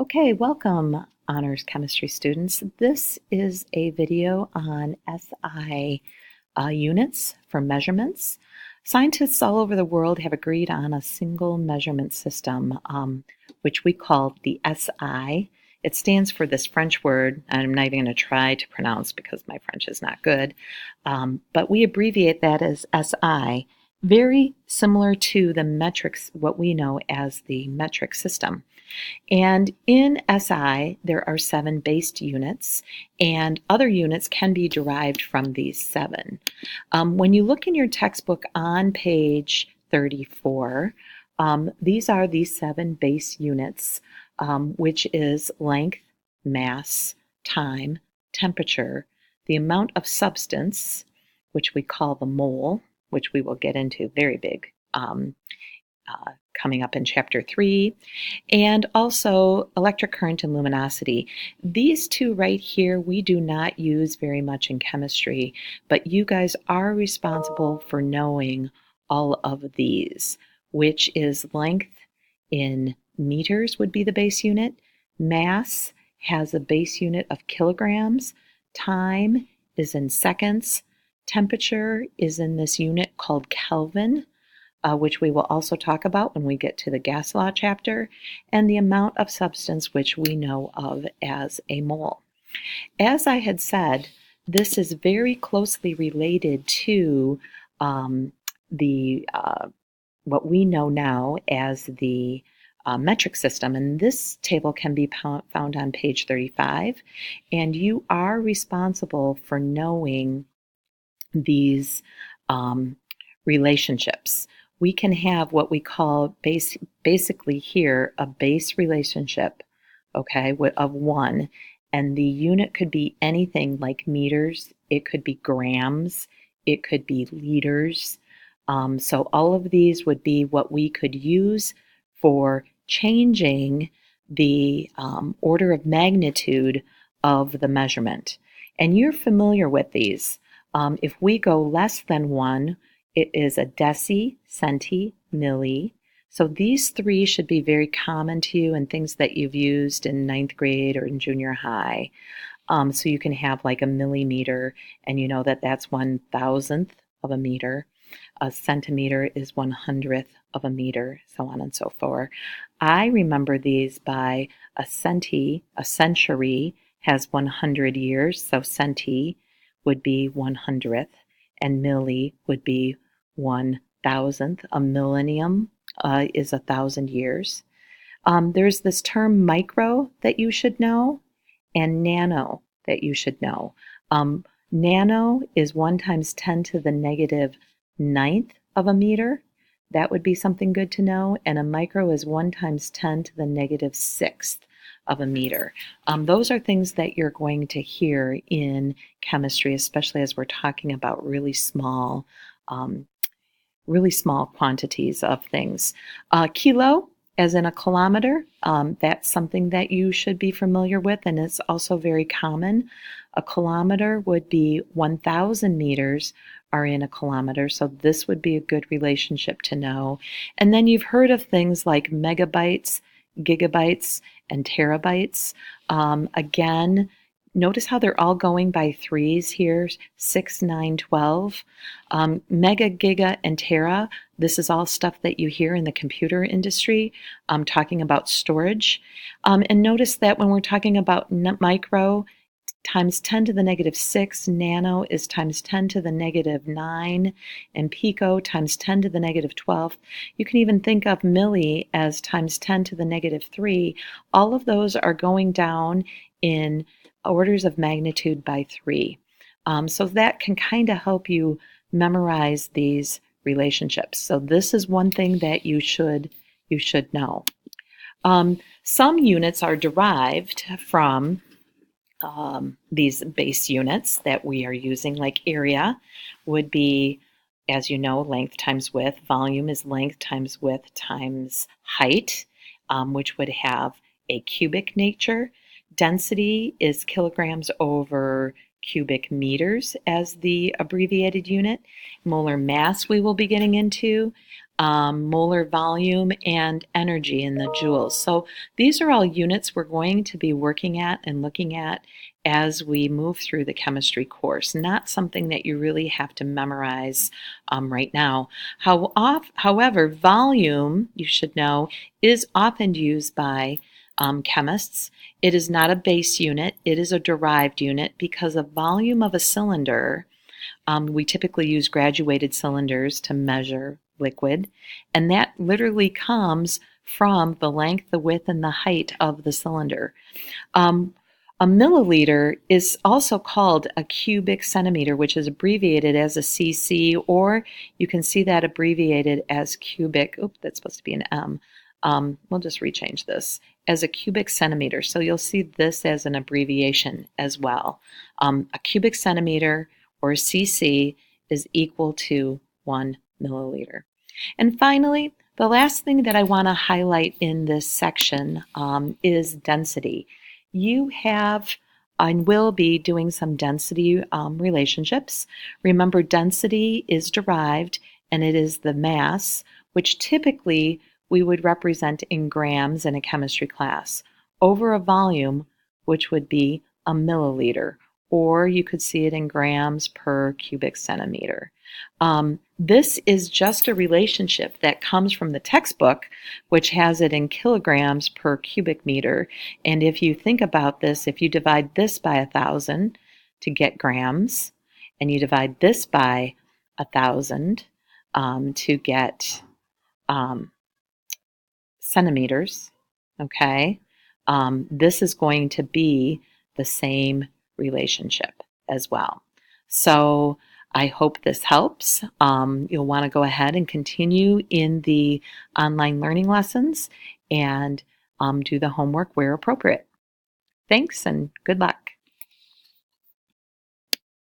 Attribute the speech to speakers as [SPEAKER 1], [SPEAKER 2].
[SPEAKER 1] Okay, welcome, honors chemistry students. This is a video on SI units for measurements. Scientists all over the world have agreed on a single measurement system, which we call the SI. It stands for this French word I'm not even going to try to pronounce because my French is not good, but we abbreviate that as SI, very similar to the metrics, what we know as the metric system. And in SI, there are 7 base units, and other units can be derived from these 7. When you look in your textbook on page 34, these are the 7 base units, which is length, mass, time, temperature, the amount of substance, which we call the mole, which we will get into very big coming up in chapter 3, and also electric current and luminosity. These two right here we do not use very much in chemistry, but you guys are responsible for knowing all of these, which is length in meters would be the base unit, mass has a base unit of kilograms, time is in seconds, temperature is in this unit called Kelvin, which we will also talk about when we get to the gas law chapter, and the amount of substance which we know of as a mole. As I had said, this is very closely related to what we know now as the metric system, and this table can be found on page 35, and you are responsible for knowing these relationships. We can have what we call basically here a base relationship, okay, of 1, and the unit could be anything like meters, it could be grams, it could be liters. So all of these would be what we could use for changing the order of magnitude of the measurement. And you're familiar with these. If we go less than 1, it is a deci, centi, milli. So these 3 should be very common to you and things that you've used in 9th grade or in junior high. So you can have like a millimeter, and you know that that's 1,000th of a meter. A centimeter is 100th of a meter, so on and so forth. I remember these by a centi. A century has 100 years, so centi would be 100th, and milli would be 1,000th. A millennium is 1,000 years. There's this term micro that you should know, and nano that you should know. Nano is 1 times 10 to the negative 9th of a meter. That would be something good to know. And a micro is 1 times 10 to the negative 6th of a meter. Those are things that you're going to hear in chemistry, especially as we're talking about really small quantities of things. Kilo, as in a kilometer, that's something that you should be familiar with, and it's also very common. A kilometer would be 1,000 meters are in a kilometer, so this would be a good relationship to know. And then you've heard of things like megabytes, gigabytes, and terabytes. Again, notice how they're all going by 3s here, 6, 9, 12. Mega, giga, and tera, this is all stuff that you hear in the computer industry, talking about storage. And notice that when we're talking about micro, times 10 to the negative 6, nano is times 10 to the negative 9, and pico times 10 to the negative 12. You can even think of milli as times 10 to the negative 3. All of those are going down in orders of magnitude by 3. So that can kind of help you memorize these relationships. So this is one thing that you should know. Some units are derived from these base units that we are using, like area would be, as you know, length times width. Volume is length times width times height, which would have a cubic nature. Density is kilograms over cubic meters as the abbreviated unit. Molar mass we will be getting into. molar volume, and energy in the joules. So these are all units we're going to be working at and looking at as we move through the chemistry course. Not something that you really have to memorize right now. However, volume, you should know, is often used by chemists. It is not a base unit, it is a derived unit because a volume of a cylinder, we typically use graduated cylinders to measure liquid, and that literally comes from the length, the width, and the height of the cylinder. A milliliter is also called a cubic centimeter, which is abbreviated as a cc, or you can see that abbreviated as cubic. Oops, that's supposed to be an M. We'll just rechange this as a cubic centimeter. So you'll see this as an abbreviation as well. A cubic centimeter, or cc, is equal to 1 milliliter. And finally, the last thing that I want to highlight in this section is density. You have and will be doing some density relationships. Remember, density is derived, and it is the mass, which typically we would represent in grams in a chemistry class, over a volume, which would be a milliliter, or you could see it in grams per cubic centimeter. This is just a relationship that comes from the textbook, which has it in kilograms per cubic meter. And if you think about this, if you divide this by 1,000 to get grams, and you divide this by 1,000 to get centimeters, okay, this is going to be the same relationship as well. So I hope this helps. You'll want to go ahead and continue in the online learning lessons and do the homework where appropriate. Thanks and good luck.